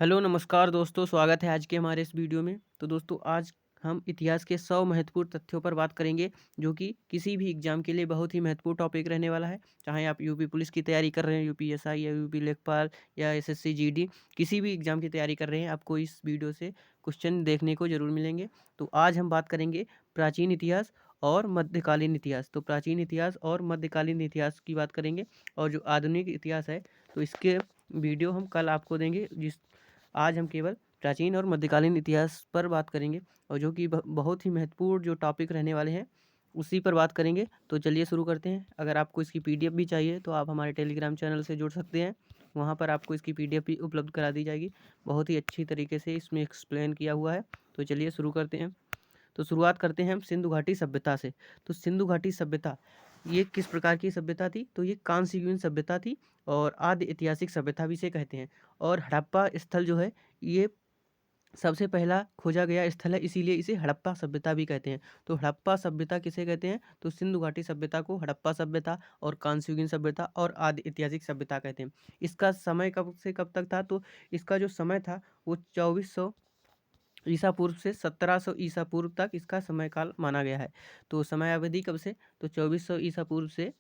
Hello नमस्कार दोस्तों, स्वागत है आज के हमारे इस वीडियो में। तो दोस्तों आज हम इतिहास के 100 महत्वपूर्ण तथ्यों पर बात करेंगे, जो कि किसी भी एग्जाम के लिए बहुत ही महत्वपूर्ण टॉपिक रहने वाला है। चाहे आप यूपी पुलिस की तैयारी कर रहे हैं, यूपीएसआई या यूपी लेखपाल या एसएससी जीडी, किसी भी एग्जाम की तैयारी कर रहे हैं, आपको इस वीडियो से क्वेश्चन देखने को जरूर मिलेंगे। तो आज हम बात करेंगे प्राचीन इतिहास और मध्यकालीन इतिहास। तो प्राचीन इतिहास और मध्यकालीन इतिहास की बात करेंगे, और जो आधुनिक इतिहास है तो इसके वीडियो हम कल आपको देंगे। आज हम केवल प्राचीन और मध्यकालीन इतिहास पर बात करेंगे, और जो कि बहुत ही महत्वपूर्ण जो टॉपिक रहने वाले हैं उसी पर बात करेंगे। तो चलिए शुरू करते हैं। अगर आपको इसकी पीडीएफ भी चाहिए तो आप हमारे टेलीग्राम चैनल से जुड़ सकते हैं, वहाँ पर आपको इसकी पीडीएफ भी उपलब्ध करा दी जाएगी। बहुत ही अच्छी तरीके से इसमें एक्सप्लेन किया हुआ है। तो चलिए शुरू करते हैं। तो शुरुआत करते हैं हम सिंधु घाटी सभ्यता से। तो सिंधु घाटी सभ्यता ये किस प्रकार की सभ्यता थी? तो ये कांस्य युगीन सभ्यता थी, और आदि ऐतिहासिक सभ्यता भी इसे कहते हैं। और हड़प्पा स्थल जो है ये सबसे पहला खोजा गया स्थल है, इसीलिए इसे हड़प्पा सभ्यता भी कहते हैं। तो हड़प्पा सभ्यता किसे कहते हैं? तो सिंधु घाटी सभ्यता को हड़प्पा सभ्यता और कांस्य युगीन सभ्यता और आदि ऐतिहासिक सभ्यता कहते हैं। इसका समय कब से कब तक था? तो इसका जो समय था वो 2400 ईसा पूर्व से 1700 ईसा पूर्व तक इसका समय काल माना गया है। तो समय अवधि कब से? तो 2400 ईसा पूर्व से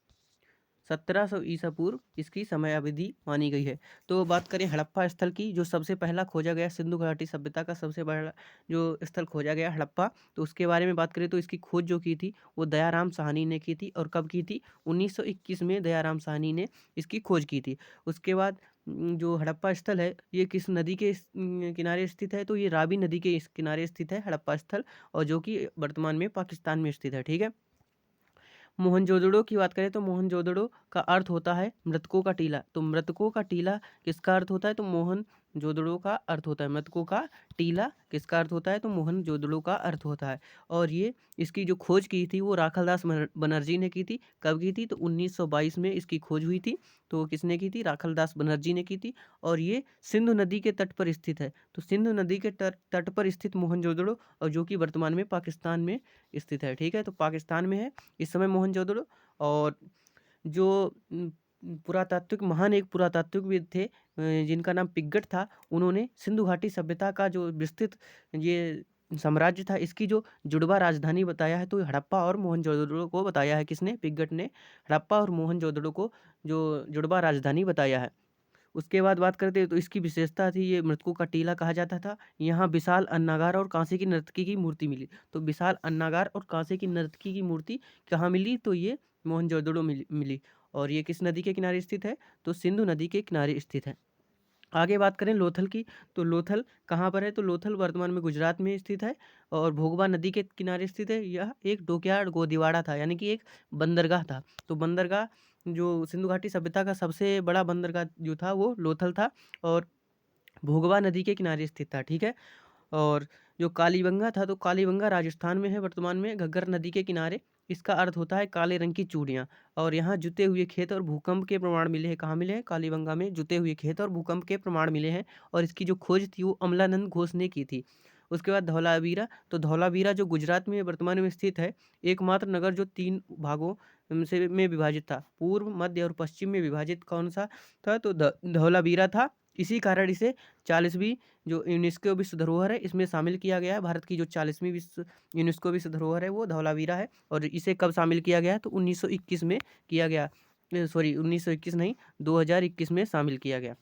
1700 ईसा पूर्व इसकी समय अवधि मानी गई है। तो बात करें हड़प्पा स्थल की, जो सबसे पहला खोजा गया सिंधु घाटी सभ्यता का सबसे बड़ा जो स्थल खोजा गया हड़प्पा, तो उसके बारे में बात करें तो इसकी खोज जो की थी वो दयाराम साहनी ने की थी। और कब की थी? 1921 में दयाराम साहनी ने इसकी खोज की थी। उसके बाद जो हड़प्पा स्थल है ये किस नदी के किनारे स्थित है? तो ये रावी नदी के इस किनारे स्थित है हड़प्पा स्थल, और जो कि वर्तमान में पाकिस्तान में स्थित है। ठीक है। मोहनजोदड़ो की बात करें तो मोहनजोदड़ो का अर्थ होता है मृतकों का टीला। तो मृतकों का टीला किसका अर्थ होता है? तो मोहनजोदड़ो का अर्थ होता है मृतकों का टीला। किसका अर्थ होता है? तो मोहनजोदड़ो का अर्थ होता है। और ये इसकी जो खोज की थी वो राखलदास बनर्जी ने की थी। कब की थी? तो 1922 में इसकी खोज हुई थी। तो किसने की थी? राखलदास बनर्जी ने की थी। और ये सिंधु नदी के तट पर स्थित है। तो सिंधु नदी के तट पर स्थित मोहनजोदड़ो, और जो कि वर्तमान में पाकिस्तान में स्थित है। ठीक है। तो पाकिस्तान में है इस समय मोहनजोदड़ो। और जो पुरातात्विक महान एक पुरातात्विकविद थे जिनका नाम पिग्गट था, उन्होंने सिंधु घाटी सभ्यता का जो विस्तृत ये साम्राज्य था इसकी जो जुड़वा राजधानी बताया है, तो हड़प्पा और मोहनजोदड़ो को बताया है। किसने? पिग्गट ने हड़प्पा और मोहनजोदड़ो को जो जुड़वा राजधानी बताया है। उसके बाद बात करते हैं तो इसकी विशेषता थी, ये मृतकों का टीला कहा जाता था। यहाँ विशाल अन्नागार और कांसे की नर्तकी की मूर्ति मिली। तो विशाल अन्नागार और कांसे की नर्तकी की मूर्ति कहाँ मिली? तो ये मोहनजोदड़ो मिली। और ये किस नदी के किनारे स्थित है? तो सिंधु नदी के किनारे स्थित है। आगे बात करें लोथल की, तो लोथल कहाँ पर है? तो लोथल वर्तमान में गुजरात में स्थित है, और भोगवा नदी के किनारे स्थित है। यह एक डोकयार्ड गोदीवाड़ा था, यानी कि एक बंदरगाह था। तो बंदरगाह जो सिंधु घाटी सभ्यता का सबसे बड़ा बंदरगाह जो था वो लोथल था, और भोगवा नदी के किनारे स्थित था। ठीक है। और जो कालीबंगा था, तो कालीबंगा राजस्थान में है वर्तमान में, घग्गर नदी के किनारे। इसका अर्थ होता है काले रंग की चूड़ियाँ। और यहाँ जुते हुए खेत और भूकंप के प्रमाण मिले हैं। कहाँ मिले हैं? कालीबंगा में जुते हुए खेत और भूकंप के प्रमाण मिले हैं। और इसकी जो खोज थी वो अमलानंद घोष ने की थी। उसके बाद धौलावीरा, तो धौलावीरा जो गुजरात में वर्तमान में स्थित है, एकमात्र नगर जो 3 भागों से में विभाजित था। पूर्व, मध्य और पश्चिम में विभाजित कौन सा था? तो धौलावीरा था। इसी कारण इसे 40वीं जो यूनेस्को विश्व धरोहर है इसमें शामिल किया गया है। भारत की जो 40वीं विश्व यूनेस्को विश्व धरोहर है वो धौलावीरा है। और इसे कब शामिल किया गया? तो 1921 में किया गया। सॉरी, 1921 नहीं, 2021 में शामिल किया गया।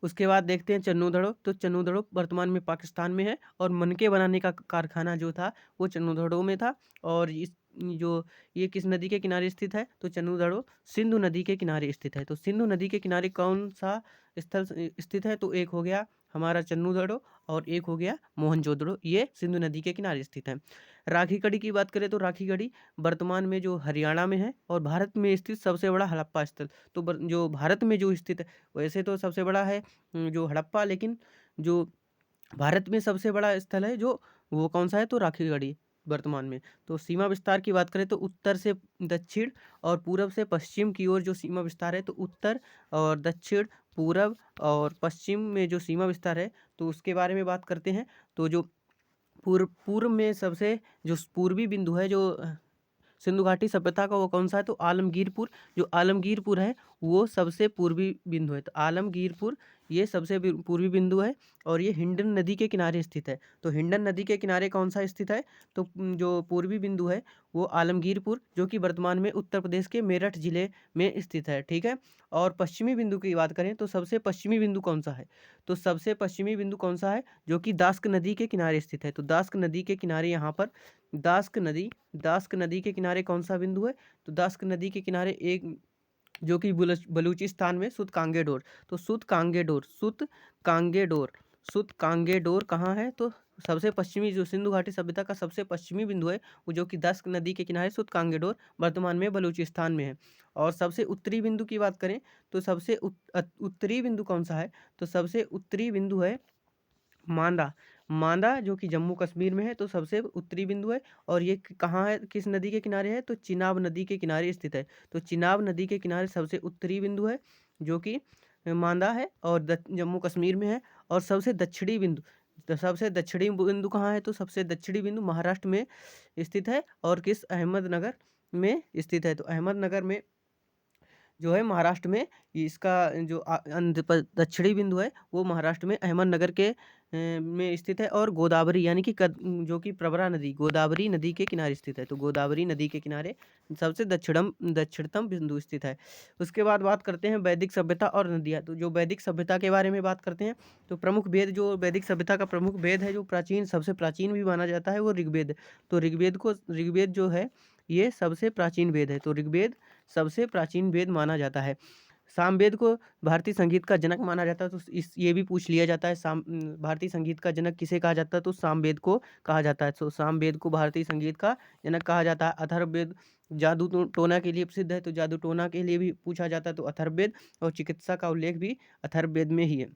उसके बाद देखते हैं चन्नूधड़ो। तो चन्नूधड़ो वर्तमान में पाकिस्तान में है, और मनके बनाने का कारखाना जो था वो चन्नूधड़ो में था। और इस जो ये किस नदी के किनारे स्थित है? तो चन्नूधड़ो सिंधु नदी के किनारे स्थित है। तो सिंधु नदी के किनारे कौन सा स्थल स्थित है? तो एक हो गया हमारा चन्नूधड़ो, और एक हो गया मोहनजोदड़ो। ये सिंधु नदी के किनारे स्थित है। राखी गढ़ी की बात करें तो राखी गढ़ी वर्तमान में जो हरियाणा में है, और भारत में स्थित सबसे बड़ा हड़प्पा स्थल। तो जो भारत में जो स्थित है, वैसे तो सबसे बड़ा है जो हड़प्पा, लेकिन जो भारत में सबसे बड़ा स्थल है जो वो कौन सा है? तो राखीगढ़ी वर्तमान में। तो सीमा विस्तार की बात करें तो उत्तर से दक्षिण और पूरब से पश्चिम की ओर जो सीमा विस्तार है, तो उत्तर और दक्षिण, पूरब और पश्चिम में जो सीमा विस्तार है तो उसके बारे में बात करते हैं। तो जो पूर्व पूर्व में सबसे जो पूर्वी बिंदु है जो सिंधु घाटी सभ्यता का, वो कौन सा है? तो आलमगीरपुर। जो आलमगीरपुर है वो सबसे पूर्वी बिंदु है। तो आलमगीरपुर ये सबसे पूर्वी बिंदु है और ये हिंडन नदी के किनारे स्थित है। तो हिंडन नदी के किनारे कौन सा स्थित है? तो जो पूर्वी बिंदु है वो आलमगीरपुर, जो कि वर्तमान में उत्तर प्रदेश के मेरठ जिले में स्थित है, ठीक है। और पश्चिमी बिंदु की बात करें तो सबसे पश्चिमी बिंदु कौन सा है? तो सबसे पश्चिमी बिंदु कौन सा है? जो कि दास्क नदी के किनारे स्थित है। तो दास्क नदी के किनारे यहाँ पर दास्क नदी के किनारे कौन सा बिंदु है? तो दास्क नदी के किनारे एक, जो कि बलूचिस्तान में सुतकांगेडोर। तो सुतकांगेडोर कहाँ है? तो सबसे पश्चिमी, जो सिंधु घाटी सभ्यता का सबसे पश्चिमी बिंदु है वो, जो कि दस्क नदी के किनारे सुतकांगेडोर, वर्तमान में बलूचिस्तान में है। और सबसे उत्तरी बिंदु की बात करें तो सबसे उत्तरी बिंदु कौन सा है? तो सबसे उत्तरी बिंदु है मांदा। मांदा, जो कि जम्मू कश्मीर में है, तो सबसे उत्तरी बिंदु है। और ये कहाँ है, किस नदी के किनारे है? तो चिनाब नदी के किनारे स्थित है। तो चिनाब नदी के किनारे सबसे उत्तरी बिंदु है, जो कि मांदा है और जम्मू कश्मीर में है। और सबसे दक्षिणी बिंदु, तो सबसे दक्षिणी बिंदु कहाँ है? तो सबसे दक्षिणी बिंदु महाराष्ट्र में स्थित है। और किस? अहमदनगर में स्थित है। तो अहमदनगर में जो है महाराष्ट्र में, इसका जो दक्षिणी बिंदु है वो महाराष्ट्र में अहमदनगर के में स्थित है। और गोदावरी, यानी कि जो कि प्रवरा नदी, गोदावरी नदी के किनारे स्थित है। तो गोदावरी नदी के किनारे सबसे दक्षिणतम बिंदु स्थित है। उसके बाद बात करते हैं वैदिक सभ्यता और नदियाँ। तो जो वैदिक सभ्यता के बारे में बात करते हैं तो प्रमुख वेद, जो वैदिक सभ्यता का प्रमुख वेद है, जो प्राचीन, सबसे प्राचीन भी माना जाता है, वो ऋग्वेद। तो ऋग्वेद जो है ये सबसे प्राचीन वेद है। तो ऋग्वेद सबसे प्राचीन वेद माना जाता है। सामवेद को भारतीय संगीत का जनक माना जाता है। तो इस ये भी पूछ लिया जाता है, भारतीय संगीत का जनक किसे कहा जाता है? तो सामवेद को कहा जाता है। तो सामवेद को भारतीय संगीत का जनक कहा जाता है। अथर्ववेद जादू टोना के लिए प्रसिद्ध है, तो जादू टोना के लिए भी पूछा जाता है, तो अथर्ववेद। और चिकित्सा का उल्लेख भी अथर्ववेद में ही है।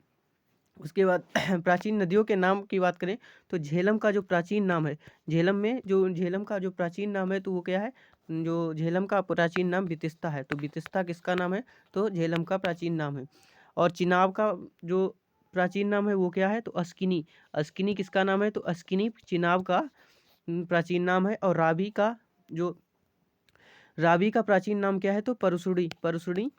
उसके बाद प्राचीन नदियों के नाम की बात करें तो झेलम का जो प्राचीन नाम है, झेलम का जो प्राचीन नाम है, तो वो क्या है? जो झेलम का प्राचीन नाम वितिस्ता है। तो वितिस्ता किसका नाम है? तो झेलम का प्राचीन नाम है। और चिनाब का जो प्राचीन नाम है वो क्या है? तो अस्किनी। अस्किनी किसका नाम है? तो अस्किनी चिनाब का प्राचीन नाम है। और रावी का प्राचीन नाम क्या है? तो परसुड़ी। परसुड़ी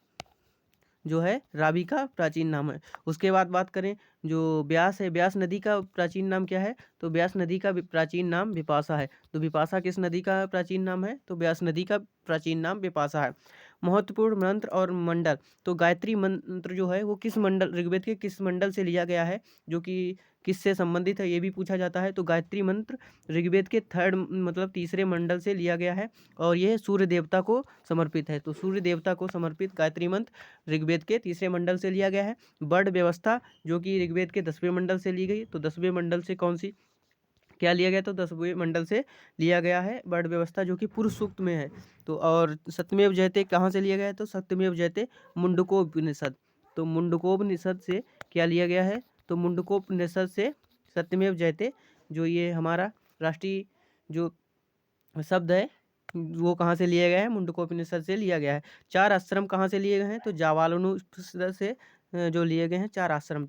जो है रावी का प्राचीन नाम है। उसके बाद बात करें जो ब्यास है, ब्यास नदी का प्राचीन नाम क्या है? तो ब्यास नदी का प्राचीन नाम विपाशा है। तो विपाशा किस नदी का प्राचीन नाम है? तो ब्यास नदी का प्राचीन नाम विपाशा है। महत्वपूर्ण मंत्र और मंडल। तो गायत्री मंत्र जो है वो किस मंडल, ऋग्वेद के किस मंडल से लिया गया है, जो कि किससे संबंधित है, ये भी पूछा जाता है। तो गायत्री मंत्र ऋग्वेद के मतलब तीसरे मंडल से लिया गया है। और यह सूर्य देवता को समर्पित है। तो सूर्य देवता को समर्पित गायत्री मंत्र ऋग्वेद के तीसरे मंडल से लिया गया है। वर्ण व्यवस्था, जो कि ऋग्वेद के 10वें मंडल से ली गई। तो 10वें मंडल से कौन सी, क्या लिया गया? तो 10वें मंडल से लिया गया है वर्ण व्यवस्था, जो कि पुरुष सूक्त में है। तो और सत्यमेव जयते कहाँ से लिया गया है? तो सत्यमेव जयते मुंडकोपनिषद। तो मुंडकोपनिषद से क्या लिया गया है? तो मुंडकोपनिषद से सत्यमेव जयते, जो ये हमारा राष्ट्रीय जो शब्द है, वो कहाँ से लिया गया है? मुंडकोपनिषद से लिया गया है। 4 आश्रम कहाँ से लिए गए हैं? तो जावालोपनिषद से जो लिए गए हैं 4 आश्रम,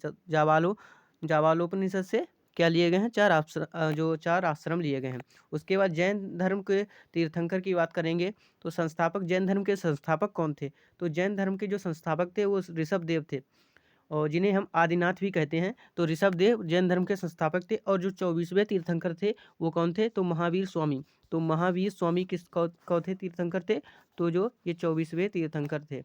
जावालोपनिषद से क्या लिए गए हैं? 4 आश्रम लिए गए हैं। उसके बाद जैन धर्म के तीर्थंकर की बात करेंगे तो जैन धर्म के संस्थापक कौन थे? तो जैन धर्म के जो संस्थापक थे वो ऋषभदेव थे, और जिन्हें हम आदिनाथ भी कहते हैं। तो ऋषभदेव जैन धर्म के संस्थापक थे। और जो 24वें तीर्थंकर थे वो कौन थे? तो महावीर स्वामी। तो महावीर स्वामी कौन थे तीर्थंकर थे? तो जो ये 24वें तीर्थंकर थे।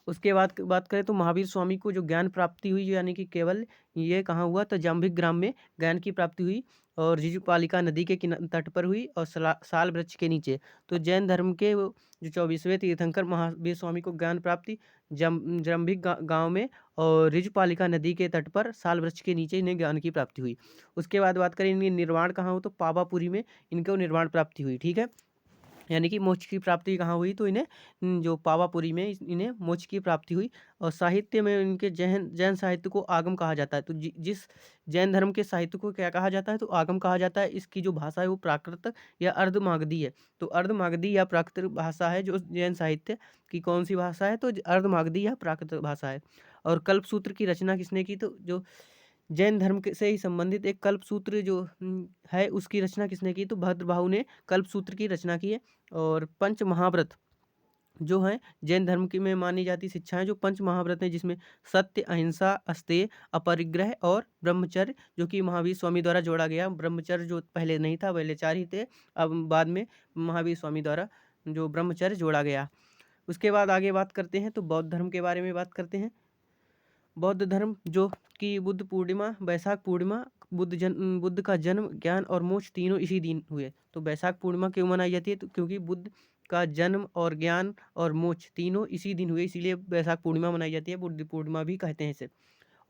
उसके बाद बात करें तो महावीर स्वामी को जो ज्ञान प्राप्ति हुई, यानी कि केवल ये कहाँ हुआ? तो जाम्बिक ग्राम में ज्ञान की प्राप्ति हुई, और जिजुपालिका नदी के तट पर हुई, और साल वृक्ष के नीचे। तो जैन धर्म के वो जो 24वें तीर्थंकर महावीर स्वामी को ज्ञान प्राप्ति जम्बिक गांव में और रिजुपालिका नदी के तट पर साल वृक्ष के नीचे इन्हें ज्ञान की प्राप्ति हुई। उसके बाद बात करें इनकी निर्वाण कहाँ हो, तो पावापुरी में इनको निर्वाण प्राप्ति हुई, ठीक है। यानी कि मोक्ष की प्राप्ति कहाँ हुई? तो इन्हें जो पावापुरी में इन्हें मोक्ष की प्राप्ति हुई। और साहित्य में इनके जैन साहित्य को आगम कहा जाता है। तो जिस जैन धर्म के साहित्य को क्या कहा जाता है? तो आगम कहा जाता है। इसकी जो भाषा है वो प्राकृत या अर्धमागधी है। तो अर्धमागधी या प्राकृत भाषा है जो जैन साहित्य की। कौन सी भाषा है? तो अर्धमागधी या प्राकृत भाषा है। और कल्पसूत्र की रचना किसने की? तो जो जैन धर्म से ही संबंधित एक कल्पसूत्र जो है उसकी रचना किसने की? तो भद्रबाहु ने कल्पसूत्र की रचना की है। और पंच जो हैं जैन धर्म की में मानी जाती शिक्षाएं जो पंच महाव्रत हैं, जिसमें सत्य, अहिंसा, अस्तेय, अपरिग्रह और ब्रह्मचर्य, जो कि महावीर स्वामी द्वारा जोड़ा गया। ब्रह्मचर्य जो पहले नहीं था, पहले 4 ही थे, अब बाद में महावीर स्वामी द्वारा जो ब्रह्मचर्य जोड़ा गया। उसके बाद आगे बात करते हैं तो बौद्ध धर्म के बारे में बात करते हैं। बौद्ध धर्म जो कि बुद्ध पूर्णिमा, वैशाख पूर्णिमा, बुद्ध का जन्म, ज्ञान और मोक्ष तीनों इसी दिन हुए। तो वैशाख पूर्णिमा क्यों मनाई जाती है? तो क्योंकि बुद्ध का जन्म और ज्ञान और मोक्ष तीनों इसी दिन हुए, इसीलिए वैशाख पूर्णिमा मनाई जाती है, बुद्ध पूर्णिमा भी कहते हैं इसे।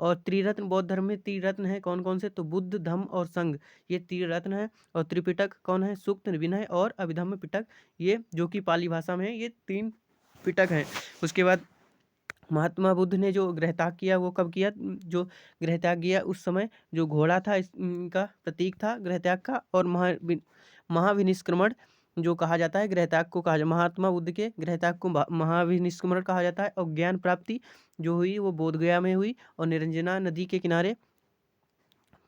और त्रिरत्न, बौद्ध धर्म में त्रिरत्न है कौन कौन से? तो बुद्ध, धम्म और संघ, ये त्रिरत्न है। और त्रिपिटक कौन है? सूक्त, विनय और अभिधम्म पिटक, ये जो कि पाली भाषा में है, ये 3 पिटक हैं। उसके बाद महात्मा बुद्ध ने जो गृहत्याग किया वो कब किया? जो गृहत्याग किया उस समय जो घोड़ा था इनका प्रतीक था गृहत्याग का। और महाविनिष्क्रमण जो कहा जाता है गृहत्याग को कहा जाता है, महात्मा बुद्ध के गृहत्याग को महाविनिष्क्रमण कहा जाता है। और ज्ञान प्राप्ति जो हुई वो बोधगया में हुई, और निरंजना नदी के किनारे,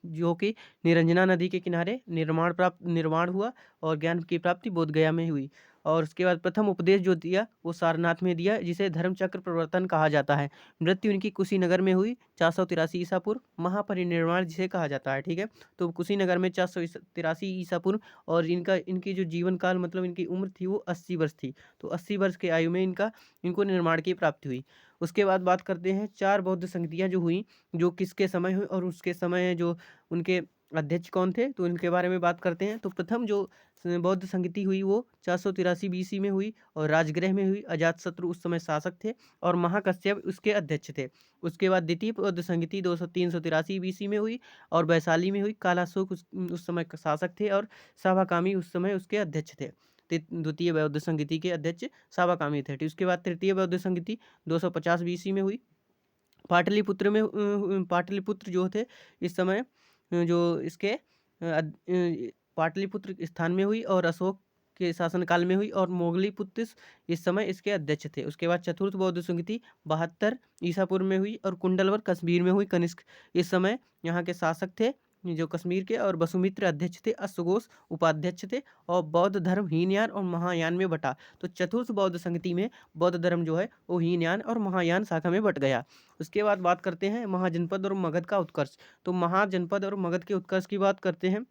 जो कि निरंजना नदी के किनारे निर्माण हुआ, और ज्ञान की प्राप्ति बोधगया में हुई। और उसके बाद प्रथम उपदेश जो दिया वो सारनाथ में दिया, जिसे धर्मचक्र प्रवर्तन कहा जाता है। मृत्यु इनकी कुशीनगर में हुई 483 ईसा पूर्व, महापरिनिर्वाण जिसे कहा जाता है। ठीक है, तो कुशीनगर में 483 ईसा पूर्व। और इनकी जो जीवन काल मतलब इनकी उम्र थी वो 80 वर्ष थी। तो 80 वर्ष के आयु में इनको निर्माण की प्राप्ति हुई। उसके बाद बात करते हैं 4 बौद्ध संगतियाँ जो हुई, जो किसके समय हुई और उसके समय जो उनके अध्यक्ष कौन थे, तो इनके बारे में बात करते हैं। तो प्रथम जो बौद्ध संगति हुई वो 483 बीसी में हुई, और राजगृह में हुई। अजातशत्रु उस समय शासक थे, और महाकश्यप उसके अध्यक्ष थे। उसके बाद द्वितीय बौद्ध संगति 383 बीसी में हुई, और वैशाली में हुई। कालाशोक उस समय शासक थे, और सावाकामी उस समय उसके अध्यक्ष थे। द्वितीय बौद्ध संगति के अध्यक्ष सावाकामी थे। उसके बाद तृतीय बौद्ध संगति 250 बीसी में हुई। पाटलिपुत्र जो थे इस समय जो इसके पाटलिपुत्र स्थान में हुई, और अशोक के शासनकाल में हुई, और मोगलीपुत्र इस समय इसके अध्यक्ष थे। उसके बाद चतुर्थ बौद्ध संगति 72 ईसा पूर्व में हुई, और कुंडलवर कश्मीर में हुई। कनिष्क इस समय यहाँ के शासक थे जो कश्मीर के, और वसुमित्र अध्यक्ष थे, अश्वघोष उपाध्यक्ष थे। और बौद्ध धर्म हीनयान और महायान में बटा। तो चतुर्थ बौद्ध संगति में बौद्ध धर्म जो है वो हीनयान और महायान शाखा में बट गया। उसके बाद बात करते हैं महाजनपद और मगध का उत्कर्ष। तो महाजनपद और मगध के उत्कर्ष की बात करते हैं।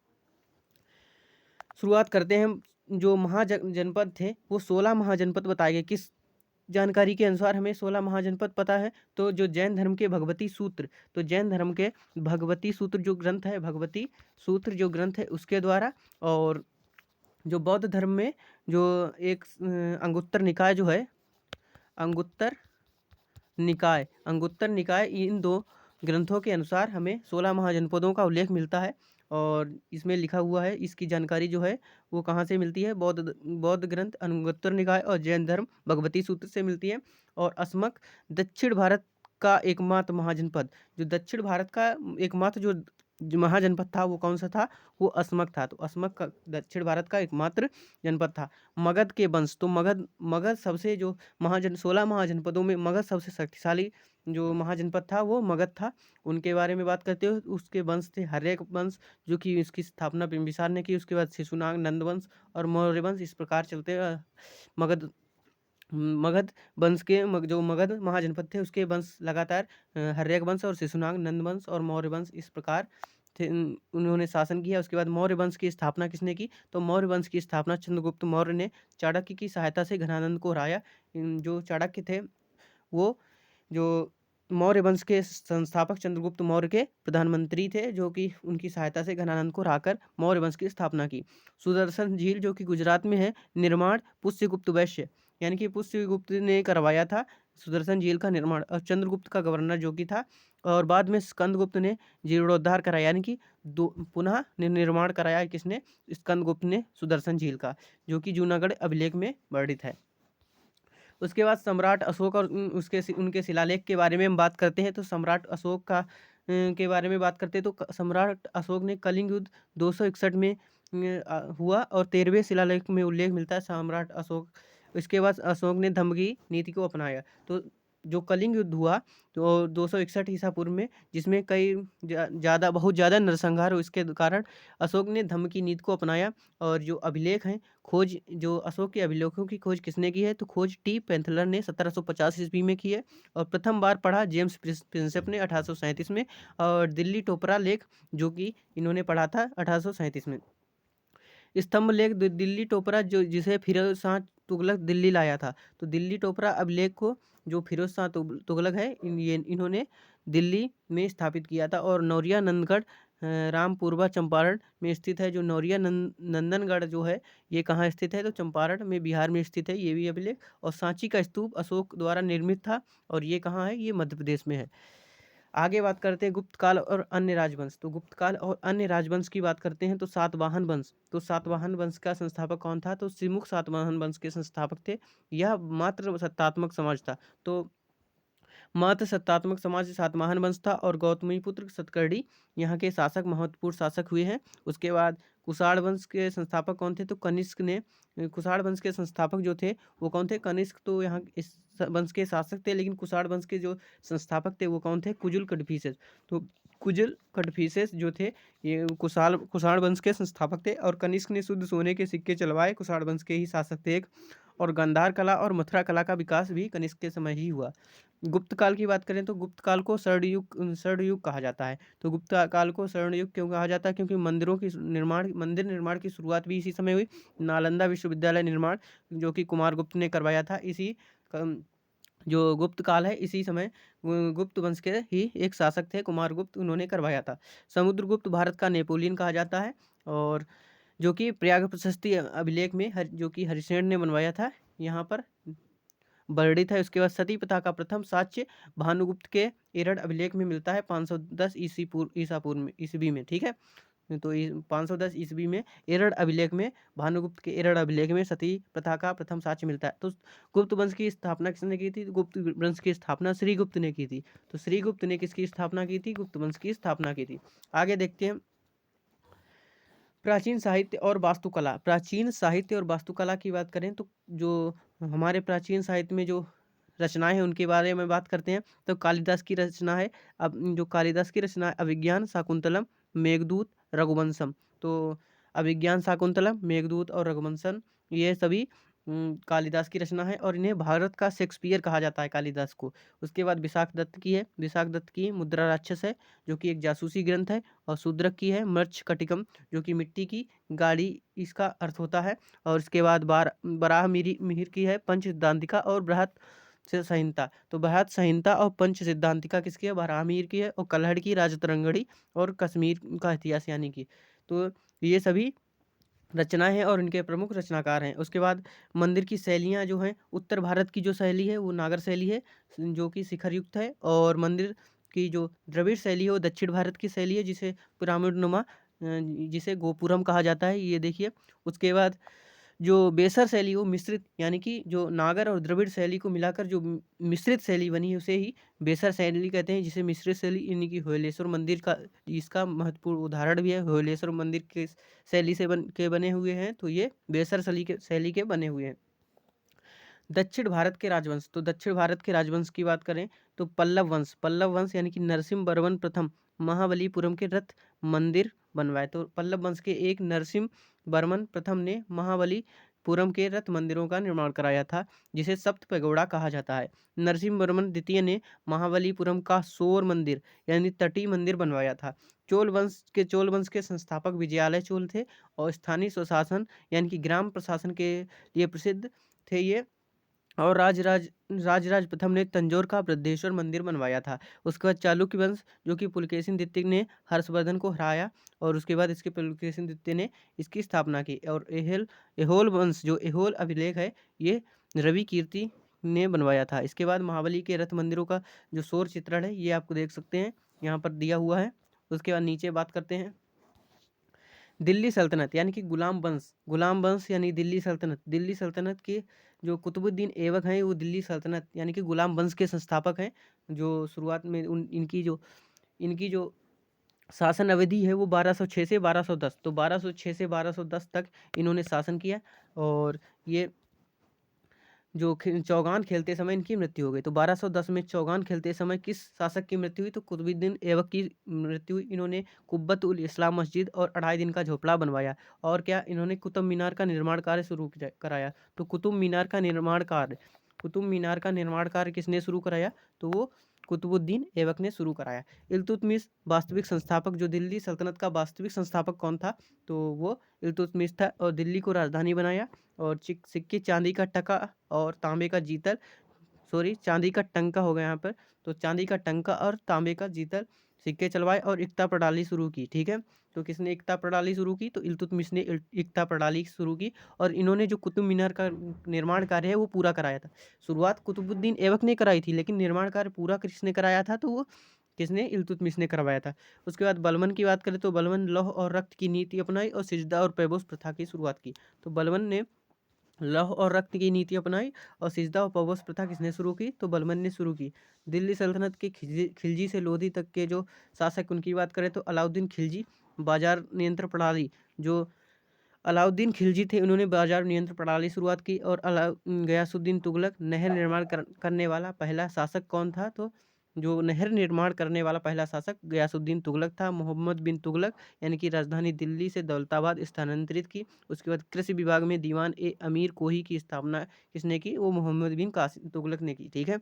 शुरुआत करते हैं। जो महाजनपद थे वो 16 महाजनपद बताए गए। किस जानकारी के अनुसार हमें 16 महाजनपद पता है? तो जो जैन धर्म के भगवती सूत्र, तो जैन धर्म के भगवती सूत्र जो ग्रंथ है, भगवती सूत्र जो ग्रंथ है उसके द्वारा, और जो बौद्ध धर्म में जो एक अंगुत्तर निकाय जो है, अंगुत्तर निकाय, इन 2 ग्रंथों के अनुसार हमें 16 महाजनपदों का उल्लेख मिलता है। और इसमें लिखा हुआ है, इसकी जानकारी जो है वो कहाँ से मिलती है? बौद्ध ग्रंथ अंगुत्तर निकाय और जैन धर्म भगवती सूत्र से मिलती है। और अस्मक दक्षिण भारत का एकमात्र महाजनपद, जो दक्षिण भारत का एकमात्र जो महाजनपद था वो कौन सा था? वो अस्मक था। तो अस्मक का दक्षिण भारत का एकमात्र जनपद था। मगध के वंश, तो मगध सबसे जो 16 महाजनपदों में मगध सबसे शक्तिशाली जो महाजनपद था वो मगध था। उनके बारे में बात करते हो, उसके वंश थे हर्यक वंश, जो कि इसकी स्थापना बिंबिसार ने की। उसके बाद शिशुनाग, नंद वंश और मौर्य वंश, इस प्रकार चलते मगध मगध वंश के जो मगध महाजनपद थे उसके वंश लगातार हर्यक वंश और शिशुनाग, नंद वंश और मौर्य वंश इस प्रकार थे, उन्होंने शासन किया। उसके बाद मौर्य वंश की स्थापना किसने की? तो मौर्य वंश की स्थापना चंद्रगुप्त मौर्य ने चाणक्य की सहायता से घनानंद को हराया। जो चाणक्य थे वो जो मौर्य वंश के संस्थापक चंद्रगुप्त मौर्य के प्रधानमंत्री थे, जो कि उनकी सहायता से घनानंद को हराकर मौर्य वंश की स्थापना की। सुदर्शन झील जो कि गुजरात में है, निर्माण पुष्यगुप्त वैश्य यानी कि पुष्यगुप्त ने करवाया था सुदर्शन झील का निर्माण, और चंद्रगुप्त का गवर्नर जो कि था। और बाद में स्कंदगुप्त ने जीर्णोद्धार कराया, यानी कि पुनः निर्माण कराया। किसने? स्कंदगुप्त ने सुदर्शन झील का, जो कि जूनागढ़ अभिलेख में वर्णित है। उसके बाद सम्राट अशोक और उनके शिलालेख के बारे में हम बात करते हैं। तो सम्राट अशोक का के बारे में बात करते हैं। तो सम्राट अशोक ने कलिंग युद्ध 261 में हुआ, और 13वें शिलालेख में उल्लेख मिलता है सम्राट अशोक। इसके बाद अशोक ने धम्मगी नीति को अपनाया। तो जो कलिंग युद्ध हुआ तो 261 ईसा पूर्व में, जिसमें कई बहुत ज़्यादा नरसंहार हुए। इसके कारण अशोक ने धम्म की नीति को अपनाया। और जो अभिलेख हैं, खोज जो अशोक के अभिलेखों की खोज किसने की है, तो खोज टी पैंथलर ने 1750 ईस्वी में की है। और प्रथम बार पढ़ा जेम्स प्रिंसेप ने 1837 में। और दिल्ली टोपरा लेख जो कि इन्होंने पढ़ा था 1837 में। स्तंभ लेख दिल्ली टोपरा जो जिसे फिरोज शाह तुगलक दिल्ली लाया था। तो दिल्ली टोपरा अभिलेख को जो फिरोज शाह तुगलक है इन्होंने दिल्ली में स्थापित किया था। और नौरिया नंदगढ़ रामपुरवा चंपारण में स्थित है। जो नौरिया नंदनगढ़ जो है ये कहाँ स्थित है, तो चंपारण में बिहार में स्थित है ये भी अभिलेख। और सांची का स्तूप अशोक द्वारा निर्मित था और ये कहाँ है, ये मध्य प्रदेश में है। आगे बात करते हैं गुप्त काल और अन्य राजवंश। तो गुप्त काल और अन्य राजवंश की बात करते हैं तो सातवाहन वंश। तो सातवाहन वंश का संस्थापक कौन था, तो सिमुक सातवाहन वंश के संस्थापक थे। यह मात्र सत्तात्मक समाज था। तो मात्र सत्तात्मक समाज सातवाहन वंश था। और गौतमीपुत्र सतकर्णी यहाँ के शासक महत्वपूर्ण शासक हुए हैं। उसके बाद कुषाण वंश के संस्थापक कौन थे, तो कनिष्क ने कुषाण वंश के संस्थापक जो थे वो कौन थे, कनिष्क तो यहाँ इस वंश के शासक थे। लेकिन कुषाण वंश के जो संस्थापक थे वो कौन थे, कुजुल कडफिसेस। तो कुजुल कडफिसेस जो थे ये कुषाण वंश के संस्थापक थे। और कनिष्क ने शुद्ध सोने के सिक्के चलवाए, कुषाण वंश के ही शासक थे एक। और गांधार कला और मथुरा कला का विकास भी कनिष्क के समय ही हुआ। गुप्त काल की बात करें तो गुप्त काल को स्वर्ण युग कहा जाता है। तो गुप्त काल को स्वर्ण युग क्यों कहा जाता है, क्योंकि मंदिर निर्माण की शुरुआत भी इसी समय हुई। नालंदा विश्वविद्यालय निर्माण जो कि कुमारगुप्त ने करवाया था, जो गुप्त काल है इसी समय गुप्त वंश के ही एक शासक थे कुमारगुप्त, उन्होंने करवाया था। समुद्रगुप्त भारत का नेपोलियन कहा जाता है। और जो कि प्रयाग प्रशस्ति अभिलेख में जो कि हरिशेन ने बनवाया था यहाँ पर वर्णित है। उसके बाद सती प्रथा का प्रथम साक्ष्य भानुगुप्त के एरड़ अभिलेख में मिलता है 510 ईसा पूर्व में ईस्वी में। ठीक है, तो 510 ईस्वी में एरड़ अभिलेख में भानुगुप्त के एरड़ अभिलेख में सती प्रथा का प्रथम साक्ष्य मिलता है। तो गुप्त वंश की स्थापना किसने की थी, गुप्त वंश की स्थापना श्रीगुप्त ने की थी। तो श्रीगुप्त ने किसकी स्थापना की थी, गुप्त वंश की स्थापना की थी। आगे देखते हैं प्राचीन साहित्य और वास्तुकला। प्राचीन साहित्य और वास्तुकला की बात करें तो जो हमारे प्राचीन साहित्य में जो रचनाएं हैं उनके बारे में बात करते हैं। तो कालिदास की रचना है, अब जो कालिदास की रचना है अभिज्ञान शाकुंतलम मेघदूत रघुवंशम। तो अभिज्ञान शाकुंतलम मेघदूत और रघुवंशम ये सभी कालिदास की रचना है। और इन्हें भारत का शेक्सपियर कहा जाता है कालिदास को। उसके बाद विशाख दत्त की है, विशाख दत्त की मुद्रा राक्षस है जो कि एक जासूसी ग्रंथ है। और शूद्रक की है मृच्छ कटिकम जो कि मिट्टी की गाड़ी इसका अर्थ होता है। और इसके बाद बराह मिहिर की है पंच सिद्धांतिका और बृहत से संहिता। तो बृहत संहिता और पंच सिद्धांतिका किसकी है, बराह मिहिर की है। और कल्हड़ की राजतरंगड़ी और कश्मीर का इतिहास यानी कि, तो ये सभी रचनाएं हैं और इनके प्रमुख रचनाकार हैं। उसके बाद मंदिर की शैलियाँ जो हैं, उत्तर भारत की जो शैली है वो नागर शैली है जो कि शिखर युक्त है। और मंदिर की जो द्रविड़ शैली है वो दक्षिण भारत की शैली है जिसे पिरामिड नुमा जिसे गोपुरम कहा जाता है, ये देखिए। उसके बाद जो बेसर शैली वो मिश्रित यानी कि जो नागर और द्रविड़ शैली को मिलाकर जो मिश्रित शैली बनी है उसे ही बेसर शैली कहते हैं, जिसे मिश्रित शैली यानी कि होयलेश्वर मंदिर का इसका महत्वपूर्ण उदाहरण भी है। होयलेश्वर मंदिर के शैली से बने हुए हैं, तो ये बेसर शैली के बने हुए हैं। दक्षिण भारत के राजवंश। तो दक्षिण भारत के राजवंश की बात करें तो पल्लव वंश यानी कि नरसिम्ह वर्मन प्रथम महाबलीपुरम के रथ मंदिर बनवाए। तो पल्लव वंश के एक नरसिम्ह वर्मन प्रथम ने महाबलीपुरम के रथ मंदिरों का निर्माण कराया था, जिसे सप्त पैगोड़ा कहा जाता है। नरसिम्ह वर्मन द्वितीय ने महाबलीपुरम का शोर मंदिर यानी तटीय मंदिर बनवाया था। चोल वंश के संस्थापक विजयालय चोल थे। और स्थानीय स्वशासन यानी कि ग्राम प्रशासन के लिए प्रसिद्ध थे ये। और राजराज प्रथम ने तंजौर का बृहदेश्वर मंदिर बनवाया था। उसके बाद चालुक्य वंश जो कि पुलकेशिन द्वितीय ने हर्षवर्धन को हराया। और उसके बाद इसके पुलकेशिन द्वितीय ने इसकी स्थापना की। और एहोल वंश जो एहोल अभिलेख है ये रवि कीर्ति ने बनवाया था। इसके बाद महाबली के रथ मंदिरों का जो सौर चित्रण है ये आपको देख सकते हैं, यहाँ पर दिया हुआ है। उसके बाद नीचे बात करते हैं दिल्ली सल्तनत यानी कि गुलाम वंश यानी दिल्ली सल्तनत के जो कुतुबुद्दीन ऐबक हैं वो दिल्ली सल्तनत यानी कि गुलाम वंश के संस्थापक हैं। जो शुरुआत में इनकी जो शासन अवधि है वो 1206 से 1210, तो 1206 से 1210 तक इन्होंने शासन किया। और ये जो चौगान खेलते समय इनकी मृत्यु हो गई। तो 1210 में चौगान खेलते समय किस शासक की मृत्यु हुई? तो कुतुबुद्दीन ऐबक की मृत्यु हुई। इन्होंने कुब्बत उल इस्लाम मस्जिद और 2.5 दिन का झोपड़ा बनवाया। और क्या, इन्होंने कुतुब मीनार का निर्माण कार्य शुरू कराया। तो कुतुब मीनार का निर्माण कार्य किसने शुरू कराया? तो वो कुतुबुद्दीन ऐबक ने शुरू कराया। इल्तुतमिश वास्तविक संस्थापक, जो दिल्ली सल्तनत का वास्तविक संस्थापक कौन था? तो वो इल्तुतमिश था, और दिल्ली को राजधानी बनाया। और सिक्के चांदी का टका और तांबे का जीतल, सॉरी चांदी का टंका हो गया यहाँ पर। तो चांदी का टंका और तांबे का जीतल सिक्के चलवाए और इक्ता प्रणाली शुरू की। ठीक है, तो किसने इक्ता प्रणाली शुरू की? तो इल्तुतमिश ने इक्ता प्रणाली शुरू की। और इन्होंने जो कुतुब मीनार का निर्माण कार्य है वो पूरा कराया था। शुरुआत कुतुबुद्दीन ऐबक ने कराई थी, लेकिन निर्माण कार्य पूरा किसने कराया था? तो वो किसने? इल्तुतमिश ने करवाया था। उसके बाद बलबन की बात करें तो बलबन लौह और रक्त की नीति अपनाई और सिजदा और पैबोस प्रथा की शुरुआत की। तो बलबन ने लौह और रक्त की नीति अपनाई और सिजदा और पैबोस प्रथा किसने शुरू की? तो बलबन ने शुरू की। दिल्ली सल्तनत के खिलजी से लोधी तक के जो शासक, उनकी बात करें तो अलाउद्दीन खिलजी, बाजार नियंत्रण प्रणाली, जो अलाउद्दीन खिलजी थे, उन्होंने बाजार नियंत्रण प्रणाली शुरुआत की। और गयासुद्दीन तुगलक, नहर निर्माण करने वाला पहला शासक कौन था? तो जो नहर निर्माण करने वाला पहला शासक गयासुद्दीन तुगलक था। मोहम्मद बिन तुगलक, यानी कि राजधानी दिल्ली से दौलताबाद स्थानांतरित की। उसके बाद कृषि विभाग में दीवान ए अमीर कोही की स्थापना किसने की? वो मोहम्मद बिन कासिम तुगलक ने की। ठीक है,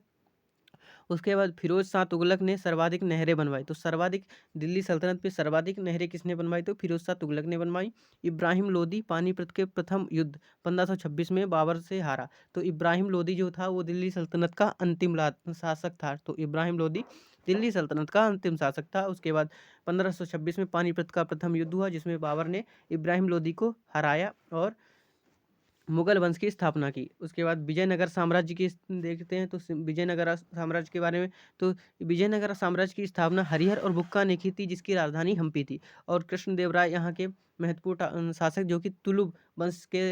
उसके बाद फिरोज शाह तुगलक ने सर्वाधिक नहरें बनवाई। तो सर्वाधिक दिल्ली सल्तनत पे सर्वाधिक नहरें किसने बनवाई? तो फिरोज शाह तुगलक ने बनवाई। इब्राहिम लोदी पानीपत के प्रथम युद्ध 1526 में बाबर से हारा। तो इब्राहिम लोदी जो था वो दिल्ली सल्तनत का अंतिम शासक था। तो इब्राहिम लोदी दिल्ली सल्तनत का अंतिम शासक था। उसके बाद 1526 में पानीपत का प्रथम युद्ध हुआ, जिसमें बाबर ने इब्राहिम लोदी को हराया और मुगल वंश की स्थापना की। उसके बाद विजयनगर साम्राज्य की देखते हैं, तो विजयनगर साम्राज्य के बारे में। तो विजयनगर साम्राज्य की स्थापना हरिहर और बुक्का ने की थी, जिसकी राजधानी हम्पी थी। और कृष्णदेव राय यहाँ के महत्वपूर्ण शासक, जो कि तुलुब वंश के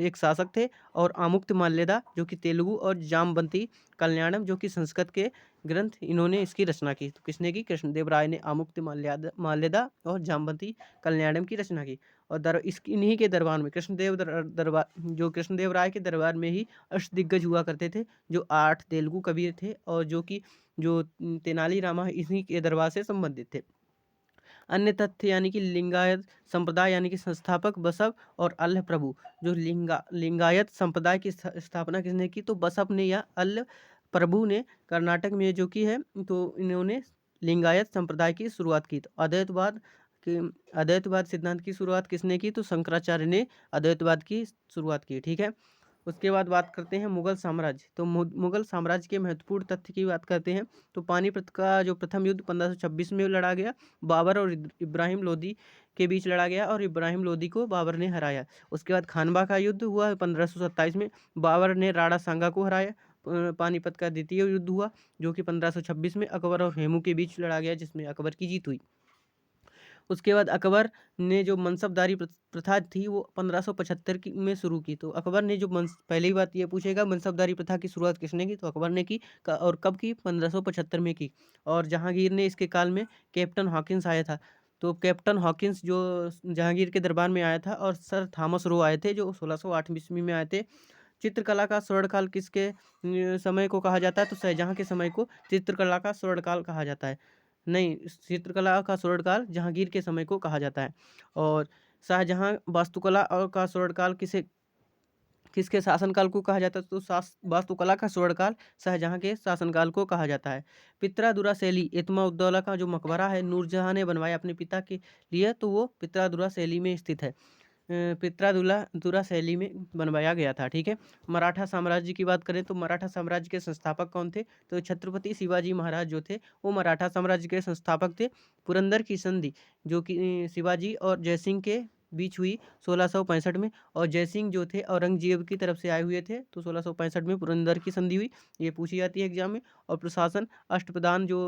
एक शासक थे। और आमुक्त माल्यदा, जो कि तेलुगु, और जामवंती कल्याणम, जो कि संस्कृत के ग्रंथ, इन्होंने इसकी रचना की। तो किसने की? कृष्णदेव राय ने आमुक्त माल्यदा और जामवंती कल्याणम की रचना की। और इन्हीं के दरबार में दरबार, जो कृष्णदेव राय के दरबार में ही अष्टदिग्गज हुआ करते थे, जो 8 तेलुगु कवि थे, और जो तेनाली रामा इन्हीं के दरबार से संबंधित थे। अन्य तथ्य, यानी कि लिंगायत संप्रदाय, यानी कि संस्थापक बसव और अल्ल प्रभु। जो लिंगायत संप्रदाय की स्थापना किसने की? तो बसव ने या अल्ल प्रभु ने कर्नाटक में जो की है। तो इन्होंने लिंगायत संप्रदाय की शुरुआत की। तो अद्वैतवाद सिद्धांत की शुरुआत किसने की? तो शंकराचार्य ने अद्वैतवाद की शुरुआत की। ठीक है, उसके बाद बात करते हैं मुगल साम्राज्य। तो मुगल साम्राज्य के महत्वपूर्ण तथ्य की बात करते हैं। तो पानीपत का जो प्रथम युद्ध 1526 में लड़ा गया, बाबर और इब्राहिम लोदी के बीच लड़ा गया, और इब्राहिम लोदी को बाबर ने हराया। उसके बाद खानवा का युद्ध हुआ 1527 में, बाबर ने राणा सांगा को हराया। पानीपत का द्वितीय युद्ध हुआ, जो कि 1526 में अकबर और हेमू के बीच लड़ा गया, जिसमें अकबर की जीत हुई। उसके बाद अकबर ने जो मनसबदारी प्रथा थी वो 1575 में शुरू की। तो अकबर ने जो पहली बात ये पूछेगा, मनसबदारी प्रथा की शुरुआत किसने की? तो अकबर ने की। और कब की? 1575 में की। और जहांगीर ने इसके काल में कैप्टन हॉकिंस आया था। तो कैप्टन हॉकिंस जो जहांगीर के दरबार में आया था, और सर थॉमस रो आए थे, जो 1608 ईस्वी में आए थे। चित्रकला का स्वर्णकाल किसके समय को कहा जाता है? तो शाहजहां के समय को चित्रकला का स्वर्णकाल कहा जाता है। नहीं, चित्रकला का स्वर्णकाल जहांगीर के समय को कहा जाता है। और शाहजहां वास्तुकला और का स्वर्णकाल किसके शासनकाल को कहा जाता है? तो वास्तुकला का स्वर्णकाल शाहजहां के शासनकाल को कहा जाता है। पित्रादुरा शैली, इत्मा-उद-दौला का जो मकबरा है, नूरजहां ने बनवाया अपने पिता के लिए, तो वो पित्रादुरा शैली में स्थित है। दुरा शैली में बनवाया गया था। ठीक है, मराठा साम्राज्य की बात करें तो मराठा साम्राज्य के संस्थापक कौन थे? तो छत्रपति शिवाजी महाराज जो थे, वो मराठा साम्राज्य के संस्थापक थे। पुरंदर की संधि, जो कि शिवाजी और जयसिंह के बीच हुई 1665 में। और जयसिंह जो थे औरंगजेब की तरफ से आए हुए थे, तो 1665 में पुरंदर की संधि हुई। ये पूछी जाती है एग्जाम में। और प्रशासन अष्टप्रधान, जो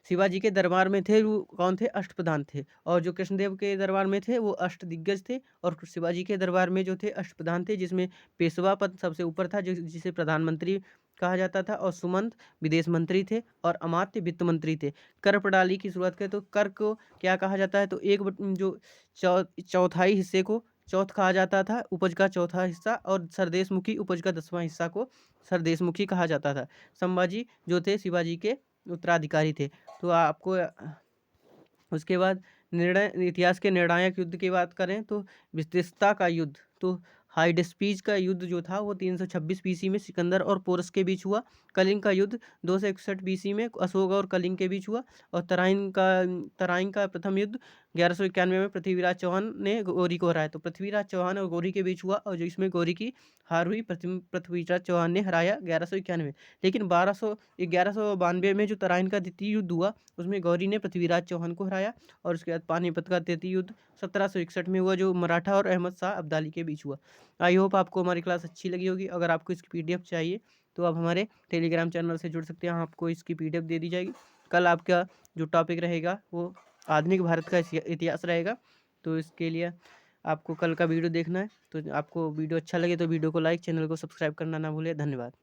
शिवाजी के दरबार में थे, वो कौन थे? अष्टप्रधान थे। और जो कृष्णदेव के दरबार में थे, वो अष्टदिग्गज थे। और शिवाजी के दरबार में जो थे अष्टप्रधान थे, जिसमें पेशवा पद सबसे ऊपर था, जिसे प्रधानमंत्री कहा जाता था। और सुमंत विदेश मंत्री थे, और अमात्य वित्त मंत्री थे। कर प्रणाली की शुरुआत करें तो कर को क्या कहा जाता है? तो जो चौथाई हिस्से को चौथ कहा जाता था, उपज का चौथा हिस्सा, और सरदेशमुखी उपज का 10वां हिस्सा को सरदेशमुखी कहा जाता था। संभाजी जो थे शिवाजी के उत्तराधिकारी थे। तो आपको उसके बाद निर्णय इतिहास के निर्णायक युद्ध की बात करें तो विस्तिस्ता का युद्ध, तो हाइडेस्पीज का युद्ध जो था वो 326 बीसी में सिकंदर और पोरस के बीच हुआ। कलिंग का युद्ध 261 बीसी में अशोक और कलिंग के बीच हुआ। और तराइन का प्रथम युद्ध 1191 में पृथ्वीराज चौहान ने गौरी को हराया। तो पृथ्वीराज चौहान और गौरी के बीच हुआ, और जो इसमें गौरी की हार हुई, पृथ्वीराज चौहान ने हराया 1191। लेकिन 1192 में जो तराइन का द्वितीय युद्ध हुआ उसमें गौरी ने पृथ्वीराज चौहान को हराया। और उसके बाद पानीपत का तृतीय युद्ध 1761 में हुआ, जो मराठा और अहमद शाह अब्दाली के बीच हुआ। आई होप आपको हमारी क्लास अच्छी लगी होगी। अगर आपको इसकी पीडीएफ चाहिए तो आप हमारे टेलीग्राम चैनल से जुड़ सकते हैं, आपको इसकी पीडीएफ दे दी जाएगी। कल आपका जो टॉपिक रहेगा वो आधुनिक भारत का इतिहास रहेगा। तो इसके लिए आपको कल का वीडियो देखना है। तो आपको वीडियो अच्छा लगे तो वीडियो को लाइक, चैनल को सब्सक्राइब करना ना भूलें। धन्यवाद।